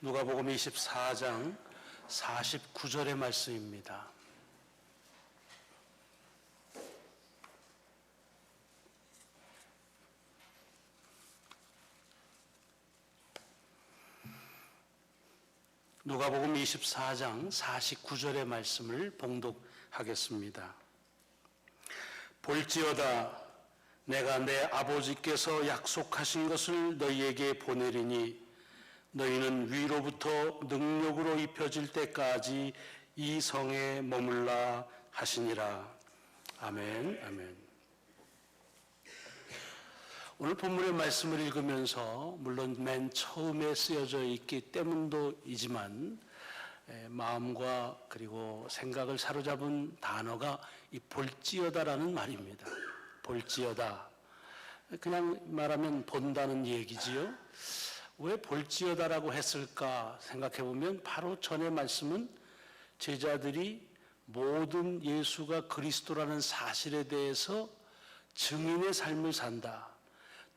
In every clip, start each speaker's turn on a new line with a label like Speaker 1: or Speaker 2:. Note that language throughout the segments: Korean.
Speaker 1: 누가복음 24장 49절의 말씀입니다. 누가복음 24장 49절의 말씀을 봉독하겠습니다. 볼지어다 내가 내 아버지께서 약속하신 것을 너희에게 보내리니 너희는 위로부터 능력으로 입혀질 때까지 이 성에 머물라 하시니라. 아멘. 아멘. 오늘 본문의 말씀을 읽으면서 물론 맨 처음에 쓰여져 있기 때문이지만 마음과 그리고 생각을 사로잡은 단어가 이 볼지어다라는 말입니다. 볼지어다. 그냥 말하면 본다는 얘기지요. 왜 볼지어다라고 했을까 생각해 보면 바로 전의 말씀은 제자들이 모든 예수가 그리스도라는 사실에 대해서 증인의 삶을 산다.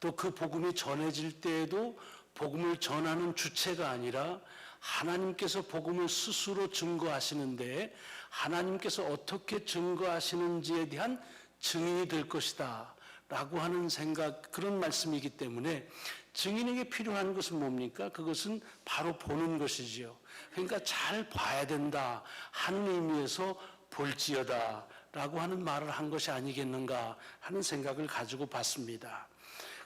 Speaker 1: 또 그 복음이 전해질 때에도 복음을 전하는 주체가 아니라 하나님께서 복음을 스스로 증거하시는데 하나님께서 어떻게 증거하시는지에 대한 증인이 될 것이다 라고 하는 생각, 그런 말씀이기 때문에 증인에게 필요한 것은 뭡니까? 그것은 바로 보는 것이지요. 그러니까 잘 봐야 된다 하는 의미에서 볼지어다 라고 하는 말을 한 것이 아니겠는가 하는 생각을 가지고 봤습니다.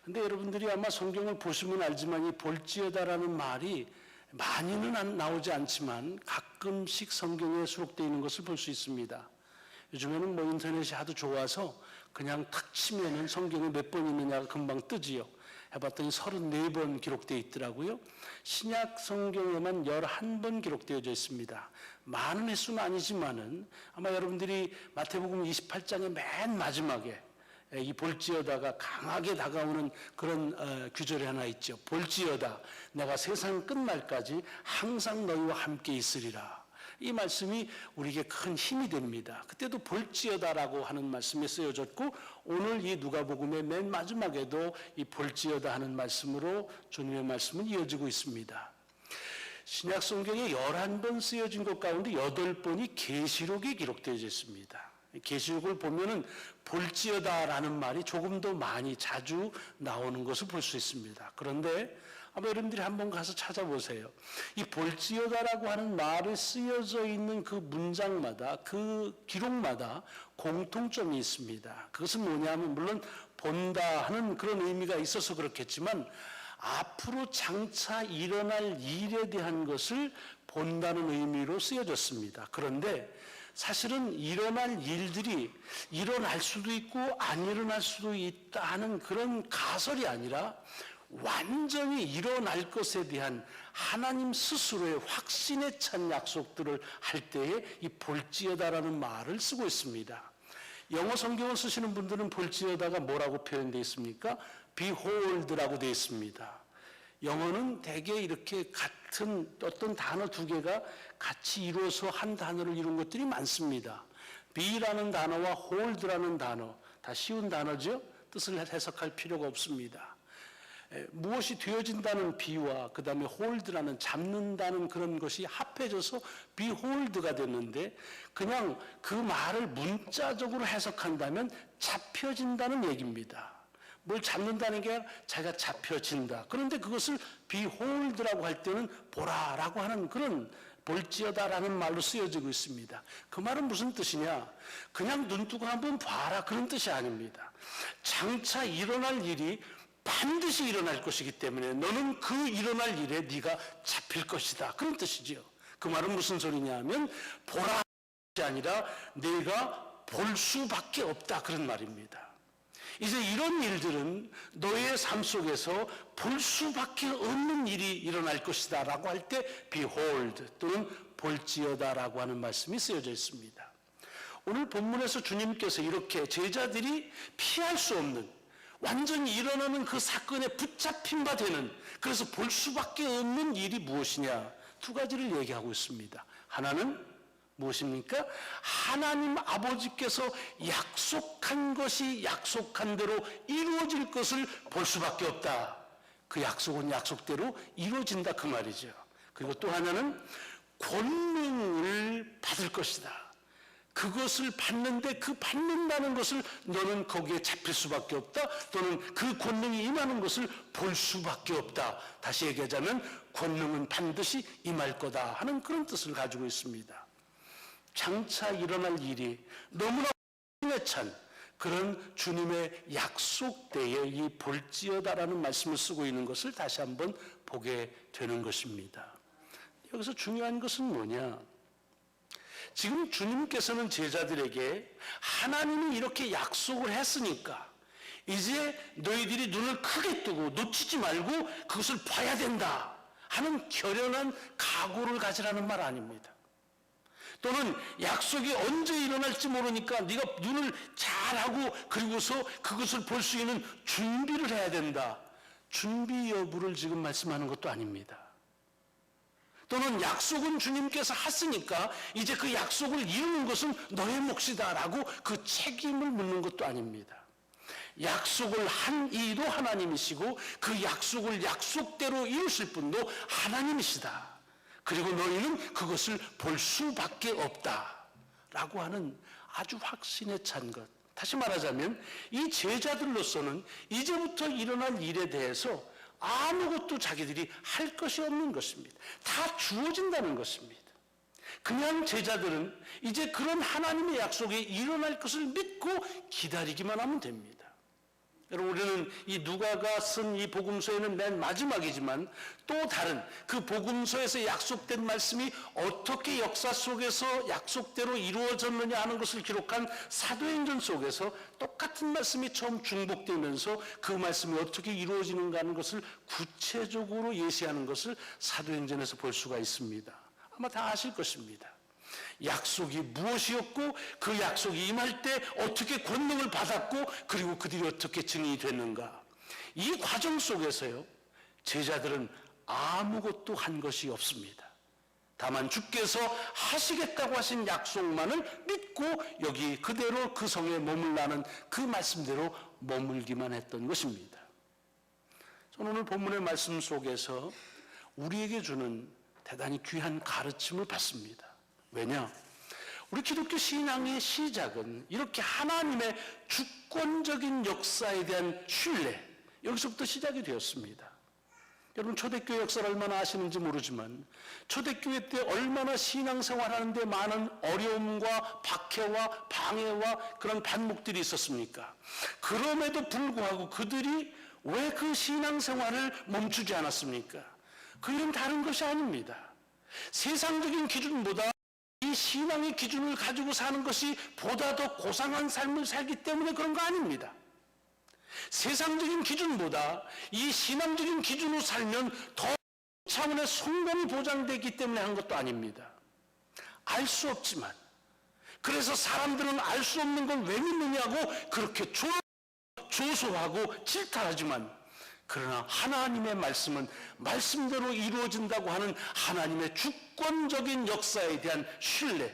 Speaker 1: 근데 여러분들이 아마 성경을 보시면 알지만 이 볼지어다라는 말이 많이는 나오지 않지만 가끔씩 성경에 수록되어 있는 것을 볼 수 있습니다. 요즘에는 뭐 인터넷이 하도 좋아서 그냥 탁 치면은 성경에 몇 번 있느냐가 금방 뜨지요. 해봤더니 34번 기록되어 있더라고요. 신약 성경에만 11번 기록되어져 있습니다. 많은 횟수는 아니지만은 아마 여러분들이 마태복음 28장의 맨 마지막에 이 볼지어다가 강하게 다가오는 그런 규절이 하나 있죠. 볼지어다 내가 세상 끝날까지 항상 너희와 함께 있으리라. 이 말씀이 우리에게 큰 힘이 됩니다. 그때도 볼지어다라고 하는 말씀이 쓰여졌고 오늘 이 누가복음의 맨 마지막에도 이 볼지어다 하는 말씀으로 주님의 말씀은 이어지고 있습니다. 신약 성경에 11번 쓰여진 것 가운데 8번이 계시록에 기록되어 있습니다. 계시록을 보면은 볼지어다라는 말이 조금 더 많이 자주 나오는 것을 볼 수 있습니다. 그런데 아마 여러분들이 한번 가서 찾아보세요. 이 볼지어다라고 하는 말이 쓰여져 있는 그 문장마다, 그 기록마다 공통점이 있습니다. 그것은 뭐냐면 물론 본다 하는 그런 의미가 있어서 그렇겠지만 앞으로 장차 일어날 일에 대한 것을 본다는 의미로 쓰여졌습니다. 그런데 사실은 일어날 일들이 일어날 수도 있고 안 일어날 수도 있다 하는 그런 가설이 아니라 완전히 일어날 것에 대한 하나님 스스로의 확신에 찬 약속들을 할 때에 이 볼지어다라는 말을 쓰고 있습니다. 영어 성경을 쓰시는 분들은 볼지어다가 뭐라고 표현되어 있습니까? behold라고 되어 있습니다. 영어는 대개 이렇게 같은 어떤 단어 두 개가 같이 이루어서 한 단어를 이룬 것들이 많습니다. be라는 단어와 hold라는 단어, 다 쉬운 단어죠? 뜻을 해석할 필요가 없습니다. 무엇이 되어진다는 be와 그 다음에 hold라는 잡는다는 그런 것이 합해져서 behold가 됐는데 그냥 그 말을 문자적으로 해석한다면 잡혀진다는 얘기입니다. 뭘 잡는다는 게 자기가 잡혀진다. 그런데 그것을 behold라고 할 때는 보라라고 하는 그런 볼지어다라는 말로 쓰여지고 있습니다. 그 말은 무슨 뜻이냐? 그냥 눈뜨고 한번 봐라 그런 뜻이 아닙니다. 장차 일어날 일이 반드시 일어날 것이기 때문에 너는 그 일어날 일에 네가 잡힐 것이다. 그런 뜻이죠. 그 말은 무슨 소리냐 하면 보라가 아니라 네가 볼 수밖에 없다. 그런 말입니다. 이제 이런 일들은 너의 삶 속에서 볼 수밖에 없는 일이 일어날 것이다 라고 할 때 behold 또는 볼지어다라고 하는 말씀이 쓰여져 있습니다. 오늘 본문에서 주님께서 이렇게 제자들이 피할 수 없는 완전히 일어나는 그 사건에 붙잡힌 바 되는 그래서 볼 수밖에 없는 일이 무엇이냐 두 가지를 얘기하고 있습니다. 하나는 무엇입니까? 하나님 아버지께서 약속한 것이 약속한 대로 이루어질 것을 볼 수밖에 없다. 그 약속은 약속대로 이루어진다 그 말이죠. 그리고 또 하나는 권능을 받을 것이다. 그것을 받는데 그 받는다는 것을 너는 거기에 잡힐 수밖에 없다. 또는 그 권능이 임하는 것을 볼 수밖에 없다. 다시 얘기하자면 권능은 반드시 임할 거다 하는 그런 뜻을 가지고 있습니다. 장차 일어날 일이 너무나 힘에 찬 그런 주님의 약속대에 이 볼지어다라는 말씀을 쓰고 있는 것을 다시 한번 보게 되는 것입니다. 여기서 중요한 것은 뭐냐? 지금 주님께서는 제자들에게 하나님이 이렇게 약속을 했으니까 이제 너희들이 눈을 크게 뜨고 놓치지 말고 그것을 봐야 된다 하는 결연한 각오를 가지라는 말 아닙니다. 또는 약속이 언제 일어날지 모르니까 네가 눈을 잘하고 그리고서 그것을 볼 수 있는 준비를 해야 된다. 준비 여부를 지금 말씀하는 것도 아닙니다. 또는 약속은 주님께서 하시니까 이제 그 약속을 이루는 것은 너의 몫이다라고 그 책임을 묻는 것도 아닙니다. 약속을 한 이도 하나님이시고 그 약속을 약속대로 이루실 분도 하나님이시다. 그리고 너희는 그것을 볼 수밖에 없다라고 하는 아주 확신에 찬 것. 다시 말하자면 이 제자들로서는 이제부터 일어날 일에 대해서 아무것도 자기들이 할 것이 없는 것입니다. 다 주어진다는 것입니다. 그냥 제자들은 이제 그런 하나님의 약속이 일어날 것을 믿고 기다리기만 하면 됩니다. 여러분, 우리는 이 누가가 쓴 이 복음서에는 맨 마지막이지만 또 다른 그 복음서에서 약속된 말씀이 어떻게 역사 속에서 약속대로 이루어졌느냐 하는 것을 기록한 사도행전 속에서 똑같은 말씀이 처음 중복되면서 그 말씀이 어떻게 이루어지는가 하는 것을 구체적으로 예시하는 것을 사도행전에서 볼 수가 있습니다. 아마 다 아실 것입니다. 약속이 무엇이었고 그 약속이 임할 때 어떻게 권능을 받았고 그리고 그들이 어떻게 증인이 됐는가. 이 과정 속에서요, 제자들은 아무것도 한 것이 없습니다. 다만 주께서 하시겠다고 하신 약속만을 믿고 여기 그대로 그 성에 머물라는 그 말씀대로 머물기만 했던 것입니다. 저는 오늘 본문의 말씀 속에서 우리에게 주는 대단히 귀한 가르침을 받습니다. 왜냐? 우리 기독교 신앙의 시작은 이렇게 하나님의 주권적인 역사에 대한 신뢰, 여기서부터 시작이 되었습니다. 여러분, 초대교회 역사를 얼마나 아시는지 모르지만 초대교회 때 얼마나 신앙생활하는데 많은 어려움과 박해와 방해와 그런 반목들이 있었습니까? 그럼에도 불구하고 그들이 왜 그 신앙생활을 멈추지 않았습니까? 그 일은 다른 것이 아닙니다. 세상적인 기준보다 이 신앙의 기준을 가지고 사는 것이 보다 더 고상한 삶을 살기 때문에 그런 거 아닙니다. 세상적인 기준보다 이 신앙적인 기준으로 살면 더 차원의 성공이 보장되기 때문에 한 것도 아닙니다. 알 수 없지만, 그래서 사람들은 알 수 없는 걸 왜 믿느냐고 그렇게 조소하고 질타하지만, 그러나 하나님의 말씀은 말씀대로 이루어진다고 하는 하나님의 주권적인 역사에 대한 신뢰,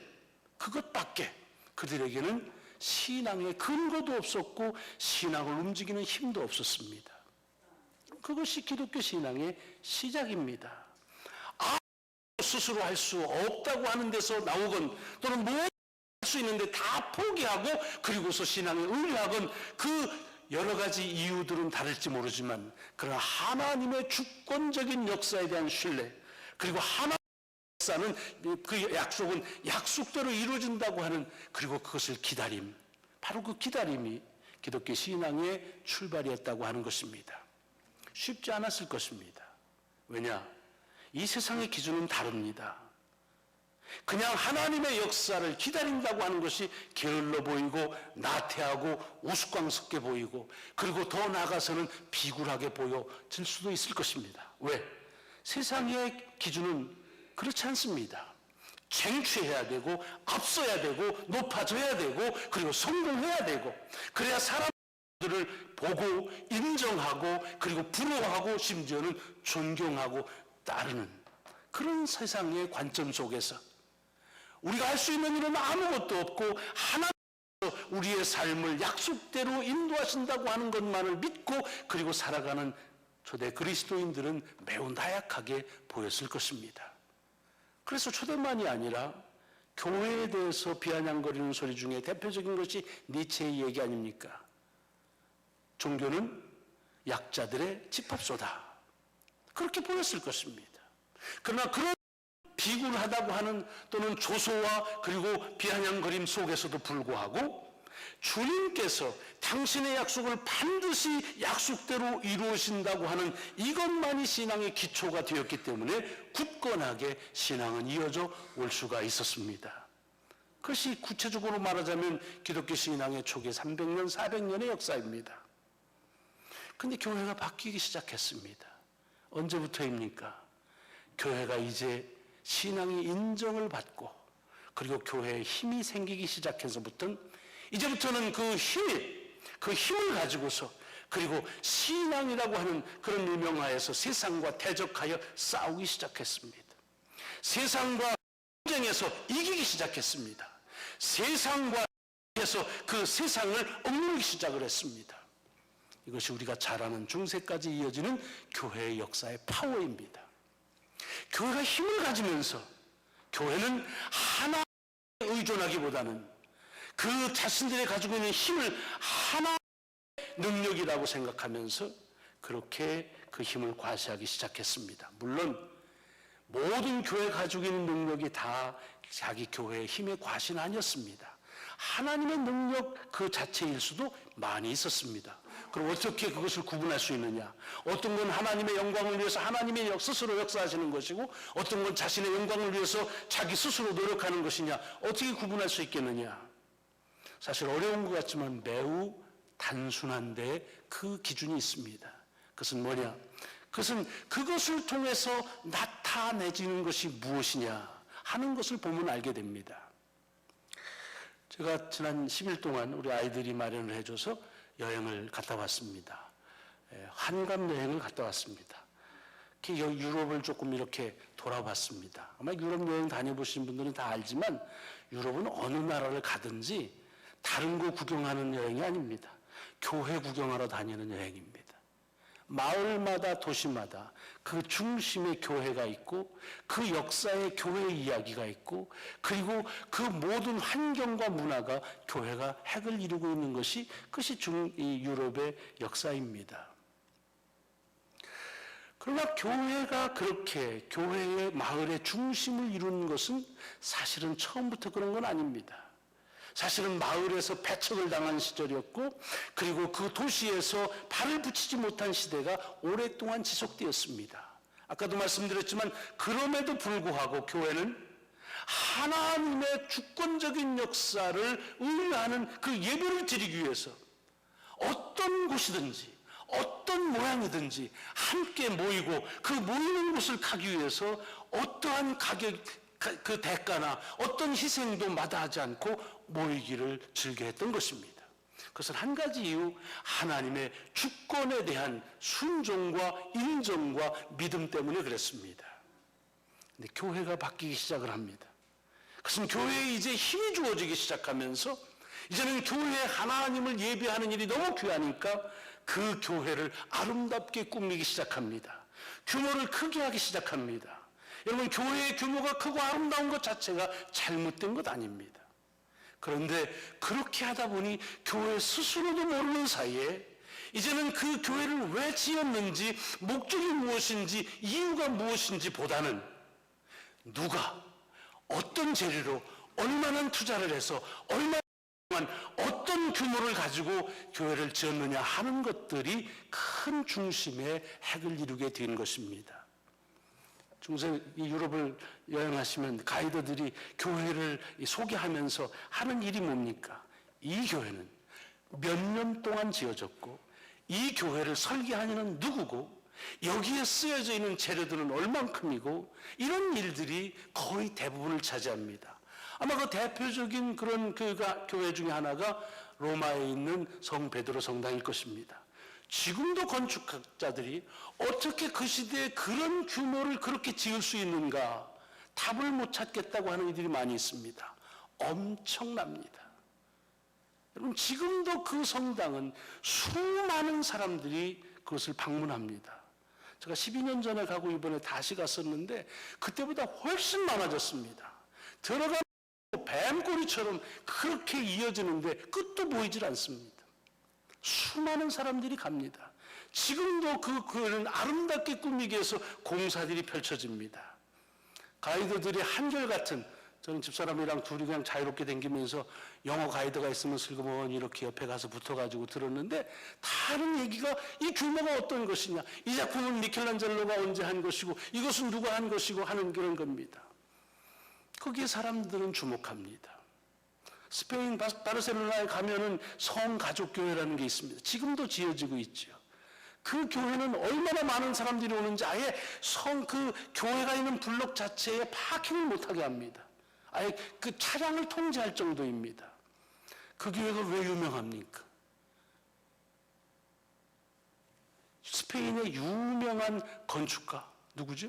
Speaker 1: 그것밖에 그들에게는 신앙의 근거도 없었고 신앙을 움직이는 힘도 없었습니다. 그것이 기독교 신앙의 시작입니다. 스스로 할 수 없다고 하는 데서 나오건 또는 뭐 할 수 있는데 다 포기하고 그리고서 신앙에 의뢰하건 그 여러 가지 이유들은 다를지 모르지만 그러나 하나님의 주권적인 역사에 대한 신뢰, 그리고 하나님의 역사는 그 약속은 약속대로 이루어진다고 하는, 그리고 그것을 기다림, 바로 그 기다림이 기독교 신앙의 출발이었다고 하는 것입니다. 쉽지 않았을 것입니다. 왜냐? 이 세상의 기준은 다릅니다. 그냥 하나님의 역사를 기다린다고 하는 것이 게을러 보이고 나태하고 우스꽝스럽게 보이고 그리고 더 나아가서는 비굴하게 보여질 수도 있을 것입니다. 왜? 세상의 기준은 그렇지 않습니다. 쟁취해야 되고 앞서야 되고 높아져야 되고 그리고 성공해야 되고 그래야 사람들을 보고 인정하고 그리고 부러워하고 심지어는 존경하고 따르는 그런 세상의 관점 속에서 우리가 할 수 있는 일은 아무것도 없고 하나님께서 우리의 삶을 약속대로 인도하신다고 하는 것만을 믿고 그리고 살아가는 초대 그리스도인들은 매우 나약하게 보였을 것입니다. 그래서 초대만이 아니라 교회에 대해서 비아냥거리는 소리 중에 대표적인 것이 니체의 얘기 아닙니까? 종교는 약자들의 집합소다. 그렇게 보였을 것입니다. 그러나 그런 비굴하다고 하는 또는 조소와 그리고 비아냥거림 속에서도 불구하고 주님께서 당신의 약속을 반드시 약속대로 이루어진다고 하는 이것만이 신앙의 기초가 되었기 때문에 굳건하게 신앙은 이어져 올 수가 있었습니다. 그것이 구체적으로 말하자면 기독교 신앙의 초기 300년, 400년의 역사입니다. 그런데 교회가 바뀌기 시작했습니다. 언제부터입니까? 교회가 이제 신앙의 인정을 받고 그리고 교회에 힘이 생기기 시작해서부터는 이제부터는 그 힘을 가지고서 그리고 신앙이라고 하는 그런 유명하에서 세상과 대적하여 싸우기 시작했습니다. 세상과 경쟁에서 이기기 시작했습니다. 세상과 해서 그 세상을 억누르기 시작을 했습니다. 이것이 우리가 잘 아는 중세까지 이어지는 교회의 역사의 파워입니다. 교회가 힘을 가지면서 교회는 하나에 의존하기보다는 그 자신들이 가지고 있는 힘을 하나의 능력이라고 생각하면서 그렇게 그 힘을 과시하기 시작했습니다. 물론 모든 교회가 가지고 있는 능력이 다 자기 교회의 힘의 과시는 아니었습니다. 하나님의 능력 그 자체일 수도 많이 있었습니다. 그럼 어떻게 그것을 구분할 수 있느냐? 어떤 건 하나님의 영광을 위해서 하나님의 스스로 역사하시는 것이고 어떤 건 자신의 영광을 위해서 자기 스스로 노력하는 것이냐? 어떻게 구분할 수 있겠느냐? 사실 어려운 것 같지만 매우 단순한데 그 기준이 있습니다. 그것은 뭐냐? 그것은 그것을 통해서 나타내지는 것이 무엇이냐 하는 것을 보면 알게 됩니다. 제가 지난 10일 동안 우리 아이들이 마련을 해줘서 여행을 갔다 왔습니다. 한강 여행을 갔다 왔습니다. 유럽을 조금 이렇게 돌아봤습니다. 아마 유럽 여행 다녀보신 분들은 다 알지만 유럽은 어느 나라를 가든지 다른 거 구경하는 여행이 아닙니다. 교회 구경하러 다니는 여행입니다. 마을마다 도시마다 그 중심에 교회가 있고 그 역사에 교회의 이야기가 있고 그리고 그 모든 환경과 문화가 교회가 핵을 이루고 있는 것이 그것이 유럽의 역사입니다. 그러나 교회가 그렇게 교회의 마을의 중심을 이루는 것은 사실은 처음부터 그런 건 아닙니다. 사실은 마을에서 배척을 당한 시절이었고 그리고 그 도시에서 발을 붙이지 못한 시대가 오랫동안 지속되었습니다. 아까도 말씀드렸지만 그럼에도 불구하고 교회는 하나님의 주권적인 역사를 의뢰하는 그 예배를 드리기 위해서 어떤 곳이든지 어떤 모양이든지 함께 모이고 그 모이는 곳을 가기 위해서 어떠한 그 대가나 어떤 희생도 마다하지 않고 모이기를 즐겨했던 것입니다. 그것은 한 가지 이유, 하나님의 주권에 대한 순종과 인정과 믿음 때문에 그랬습니다. 근데 교회가 바뀌기 시작을 합니다. 그것은 교회에 이제 힘이 주어지기 시작하면서 이제는 교회에 하나님을 예배하는 일이 너무 귀하니까 그 교회를 아름답게 꾸미기 시작합니다. 규모를 크게 하기 시작합니다. 여러분, 교회의 규모가 크고 아름다운 것 자체가 잘못된 것 아닙니다. 그런데 그렇게 하다 보니 교회 스스로도 모르는 사이에 이제는 그 교회를 왜 지었는지, 목적이 무엇인지, 이유가 무엇인지 보다는 누가 어떤 재료로 얼마나 투자를 해서 얼마나 어떤 규모를 가지고 교회를 지었느냐 하는 것들이 큰 중심의 핵을 이루게 된 것입니다. 중세 유럽을 여행하시면 가이드들이 교회를 소개하면서 하는 일이 뭡니까? 이 교회는 몇 년 동안 지어졌고 이 교회를 설계한 이는 누구고 여기에 쓰여져 있는 재료들은 얼만큼이고 이런 일들이 거의 대부분을 차지합니다. 아마 그 대표적인 그런 교회 중에 하나가 로마에 있는 성 베드로 성당일 것입니다. 지금도 건축학자들이 어떻게 그 시대에 그런 규모를 그렇게 지을 수 있는가 답을 못 찾겠다고 하는 이들이 많이 있습니다. 엄청납니다. 여러분, 지금도 그 성당은 수많은 사람들이 그것을 방문합니다. 제가 12년 전에 가고 이번에 다시 갔었는데 그때보다 훨씬 많아졌습니다. 들어가면 뱀꼬리처럼 그렇게 이어지는데 끝도 보이질 않습니다. 수많은 사람들이 갑니다. 지금도 그는 아름답게 꾸미기 위해서 공사들이 펼쳐집니다. 가이드들이 한결같은, 저는 집사람이랑 둘이 그냥 자유롭게 다니면서 영어 가이드가 있으면 슬그머니 이렇게 옆에 가서 붙어가지고 들었는데 다 하는 얘기가 이 규모가 어떤 것이냐, 이 작품은 미켈란젤로가 언제 한 것이고 이것은 누가 한 것이고 하는 그런 겁니다. 거기에 사람들은 주목합니다. 스페인 바르셀로나에 가면은 성가족교회라는 게 있습니다. 지금도 지어지고 있죠. 그 교회는 얼마나 많은 사람들이 오는지 아예 그 교회가 있는 블록 자체에 파킹을 못하게 합니다. 아예 그 차량을 통제할 정도입니다. 그 교회가 왜 유명합니까? 스페인의 유명한 건축가 누구죠?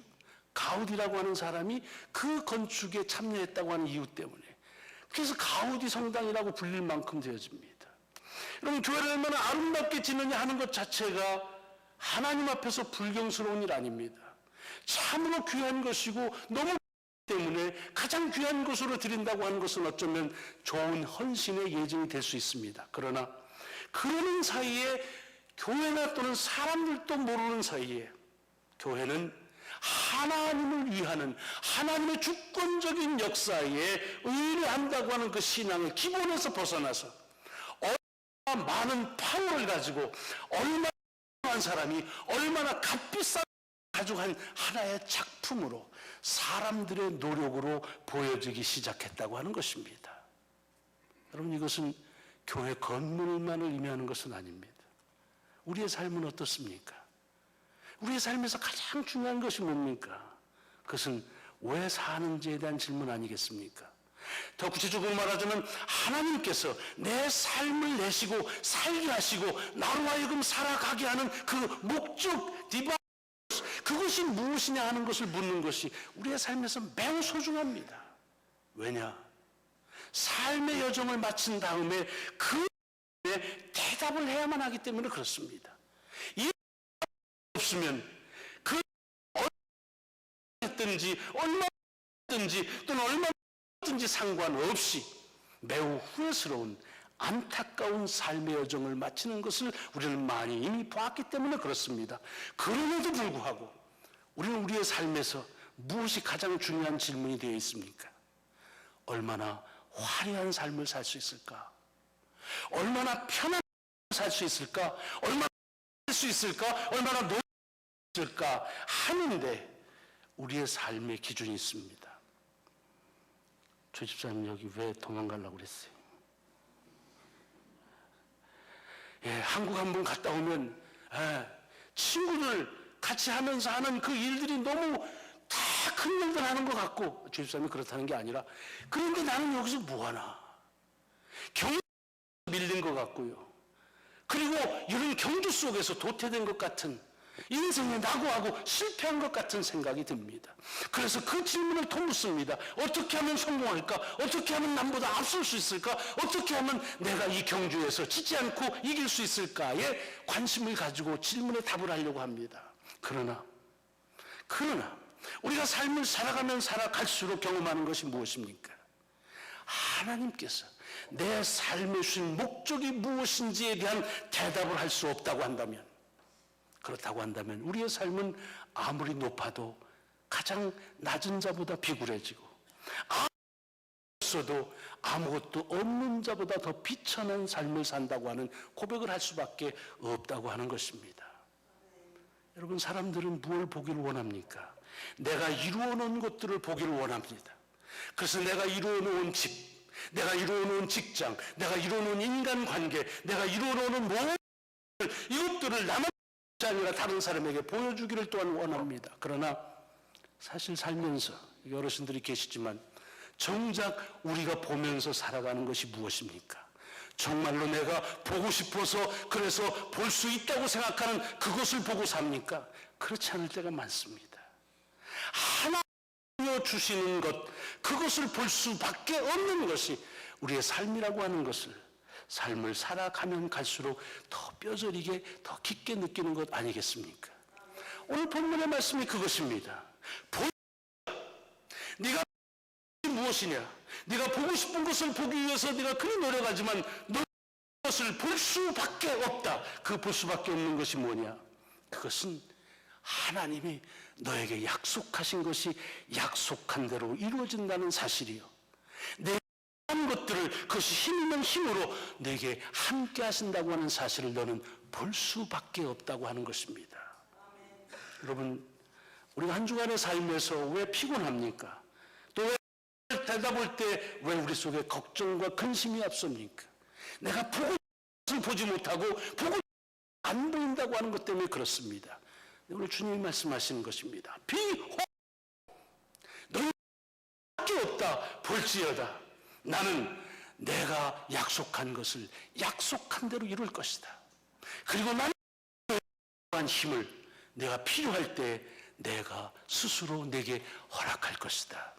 Speaker 1: 가우디라고 하는 사람이 그 건축에 참여했다고 하는 이유 때문에, 그래서 가우디 성당이라고 불릴 만큼 되어집니다. 여러분, 교회를 얼마나 아름답게 짓느냐 하는 것 자체가 하나님 앞에서 불경스러운 일 아닙니다. 참으로 귀한 것이고 너무 때문에 가장 귀한 것으로 드린다고 하는 것은 어쩌면 좋은 헌신의 예정이 될 수 있습니다. 그러나 그러는 사이에 교회나 또는 사람들도 모르는 사이에 교회는 하나님을 위하는 하나님의 주권적인 역사에 의뢰한다고 하는 그 신앙의 기본에서 벗어나서 얼마나 많은 파워를 가지고 얼마나 한 사람이 얼마나 값비싼 가져간 하나의 작품으로 사람들의 노력으로 보여지기 시작했다고 하는 것입니다. 여러분, 이것은 교회 건물만을 의미하는 것은 아닙니다. 우리의 삶은 어떻습니까? 우리의 삶에서 가장 중요한 것이 뭡니까? 그것은 왜 사는지에 대한 질문 아니겠습니까? 더 구체적으로 말하자면 하나님께서 내 삶을 내시고 살게 하시고 나로 하여금 살아가게 하는 그 목적, 디바인, 그것이 무엇이냐 하는 것을 묻는 것이 우리의 삶에서 매우 소중합니다. 왜냐? 삶의 여정을 마친 다음에 그 대답을 해야만 하기 때문에 그렇습니다. 이 없으면 그 얼마 했든지 얼마 했든지 또는 얼마 했든지 상관없이 매우 후회스러운 안타까운 삶의 여정을 마치는 것을 우리는 많이 이미 보았기 때문에 그렇습니다. 그럼에도 불구하고 우리는 우리의 삶에서 무엇이 가장 중요한 질문이 되어 있습니까? 얼마나 화려한 삶을 살 수 있을까? 얼마나 편안한 삶을 살 수 있을까? 얼마나 살 수 있을까? 얼마나 노력할 수 있을까? 하는데 우리의 삶의 기준이 있습니다. 조 집사님 여기 왜 도망가려고 그랬어요? 한국 한번 갔다 오면 친구들 같이 하면서 하는 그 일들이 너무 다 큰 일들 하는 것 같고, 조 집사님이 그렇다는 게 아니라, 그런데 나는 여기서 뭐하나? 경주 밀린 것 같고요. 그리고 이런 경주 속에서 도태된 것 같은, 인생에 낙오하고 실패한 것 같은 생각이 듭니다. 그래서 그 질문을 또 묻습니다. 어떻게 하면 성공할까? 어떻게 하면 남보다 앞설 수 있을까? 어떻게 하면 내가 이 경주에서 지지 않고 이길 수 있을까에 관심을 가지고 질문에 답을 하려고 합니다. 그러나 우리가 삶을 살아가면 살아갈수록 경험하는 것이 무엇입니까? 하나님께서 내 삶에 주신 목적이 무엇인지에 대한 대답을 할 수 없다고 한다면, 그렇다고 한다면 우리의 삶은 아무리 높아도 가장 낮은 자보다 비굴해지고, 아무것도 아무것도 없는 자보다 더 비천한 삶을 산다고 하는 고백을 할 수밖에 없다고 하는 것입니다. 여러분, 사람들은 무엇을 보기를 원합니까? 내가 이루어놓은 것들을 보기를 원합니다. 그래서 내가 이루어놓은 집, 내가 이루어놓은 직장, 내가 이루어놓은 인간관계, 내가 이루어놓은 모든 이것들을 남의 아니라 다른 사람에게 보여주기를 또한 원합니다. 그러나 사실 살면서 어르신들이 계시지만 정작 우리가 보면서 살아가는 것이 무엇입니까? 정말로 내가 보고 싶어서 그래서 볼 수 있다고 생각하는 그것을 보고 삽니까? 그렇지 않을 때가 많습니다. 하나님이 주시는 것, 그것을 볼 수밖에 없는 것이 우리의 삶이라고 하는 것을, 삶을 살아가면 갈수록 더 뼈저리게 더 깊게 느끼는 것 아니겠습니까? 오늘 본문의 말씀이 그것입니다. 네가 무엇이냐? 네가 보고 싶은 것을 보기 위해서 네가 그리 노력하지만 너 것을 볼 수밖에 없다. 그 볼 수밖에 없는 것이 뭐냐? 그것은 하나님이 너에게 약속하신 것이 약속한 대로 이루어진다는 사실이요. 내 한 것들을 그것이 힘 있는 힘으로 내게 함께 하신다고 하는 사실을 너는 볼 수밖에 없다고 하는 것입니다. 여러분, 우리가 한 주간의 삶에서 왜 피곤합니까? 또 왜 되다 때 왜 우리 속에 걱정과 근심이 앞섭니까? 내가 보고 싶은 것을 보지 못하고 보고 안 보인다고 하는 것 때문에 그렇습니다. 오늘 주님이 말씀하시는 것입니다. 비호 너희밖에 없다 볼지어다 나는 내가 약속한 것을 약속한 대로 이룰 것이다. 그리고 나는 그러한 힘을 내가 필요할 때 내가 스스로 내게 허락할 것이다.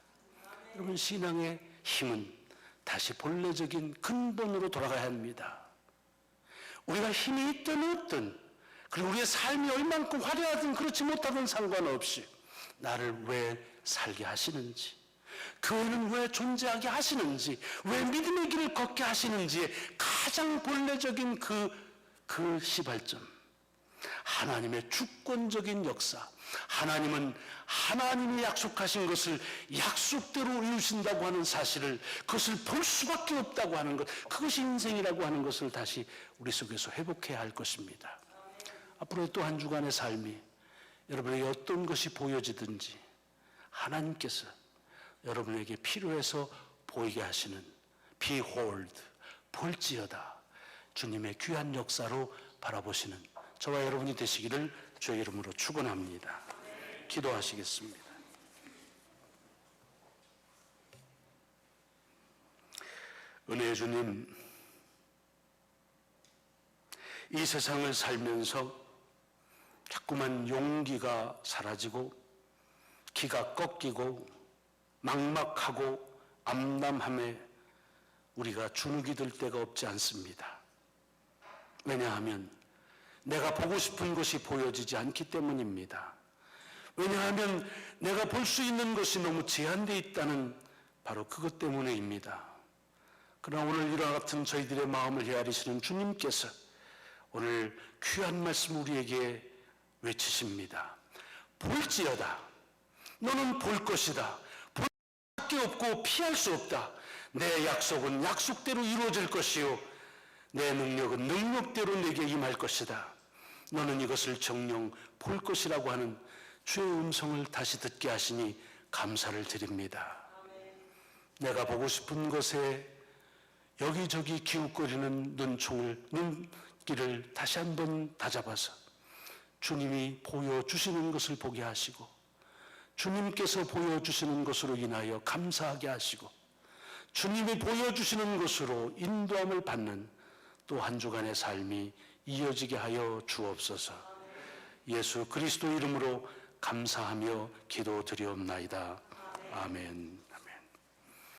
Speaker 1: 여러분, 신앙의 힘은 다시 본래적인 근본으로 돌아가야 합니다. 우리가 힘이 있든 없든, 그리고 우리의 삶이 얼만큼 화려하든 그렇지 못하든 상관없이 나를 왜 살게 하시는지, 교회는 왜 존재하게 하시는지, 왜 믿음의 길을 걷게 하시는지의 가장 본래적인 그 시발점, 하나님의 주권적인 역사, 하나님은 하나님이 약속하신 것을 약속대로 이루신다고 하는 사실을, 그것을 볼 수밖에 없다고 하는 것, 그것이 인생이라고 하는 것을 다시 우리 속에서 회복해야 할 것입니다. 앞으로 또 한 주간의 삶이 여러분에게 어떤 것이 보여지든지 하나님께서 여러분에게 필요해서 보이게 하시는 Behold, 볼지어다 주님의 귀한 역사로 바라보시는 저와 여러분이 되시기를 주의 이름으로 축원합니다. 기도하시겠습니다. 은혜의 주님, 이 세상을 살면서 자꾸만 용기가 사라지고 기가 꺾이고 막막하고 암담함에 우리가 주눅이 들 때가 없지 않습니다. 왜냐하면 내가 보고 싶은 것이 보여지지 않기 때문입니다. 왜냐하면 내가 볼 수 있는 것이 너무 제한되어 있다는 바로 그것 때문에입니다. 그러나 오늘 이와 같은 저희들의 마음을 헤아리시는 주님께서 오늘 귀한 말씀 우리에게 외치십니다. 볼지어다. 너는 볼 것이다. 볼 수밖에 없고 피할 수 없다. 내 약속은 약속대로 이루어질 것이요 내 능력은 능력대로 내게 임할 것이다. 너는 이것을 정녕 볼 것이라고 하는 주의 음성을 다시 듣게 하시니 감사를 드립니다. 내가 보고 싶은 것에 여기저기 기웃거리는 눈길을 다시 한번 다잡아서 주님이 보여주시는 것을 보게 하시고 주님께서 보여주시는 것으로 인하여 감사하게 하시고 주님이 보여주시는 것으로 인도함을 받는 또 한 주간의 삶이 이어지게 하여 주옵소서. 예수 그리스도 이름으로 감사하며 기도드리옵나이다. 아멘.